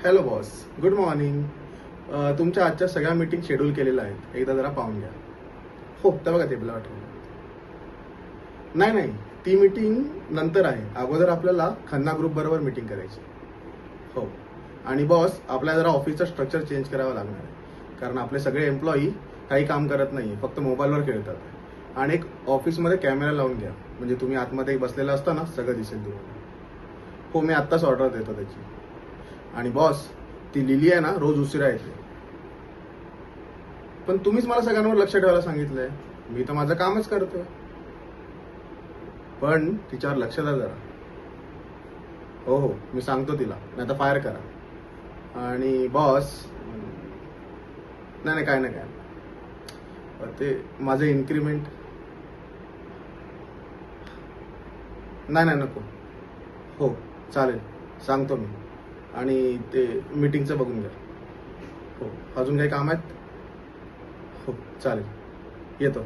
Hello boss, good morning. तुमच्या आजच्या सगळ्या मीटिंग शेड्यूल केलेल्या आहेत, एकदा जरा पाहून घ्या. हो, तर बघा ते आठवलं. नाही, ती मीटिंग नंतर आहे. अगोदर आपल्याला खन्ना ग्रुप बरोबर मीटिंग करायची. हो. आणि बॉस, आपल्याला जरा ऑफिसचं स्ट्रक्चर चेंज करावं लागणार आहे, कारण आपले सगळे एम्प्लॉई काही काम करत नाही, फक्त मोबाईलवर खेळतात. आणि एक ऑफिसमध्ये कॅमेरा लावून घ्या, म्हणजे तुम्ही आतमध्ये बसलेला असता ना, सगळं दिसेल तुम्हाला. हो, मी आत्ताच ऑर्डर देतो त्याची. आणि बॉस, ती लिली आहे ना, रोज उशिरा येते. पण तुम्हीच मला सगळ्यांवर लक्ष ठेवायला सांगितलंय. मी तर माझं कामच करतोय. पण तिच्यावर लक्ष द्या जरा. हो, मी सांगतो तिला, नाही तर फायर करा. आणि बॉस, नाही काय ते माझं इन्क्रीमेंट. नाही नको. हो, चालेल, सांगतो मी. आणि ते मीटिंगचं बघून घ्या. हो, अजून काही काम आहेत? हो, चालेल, येतो.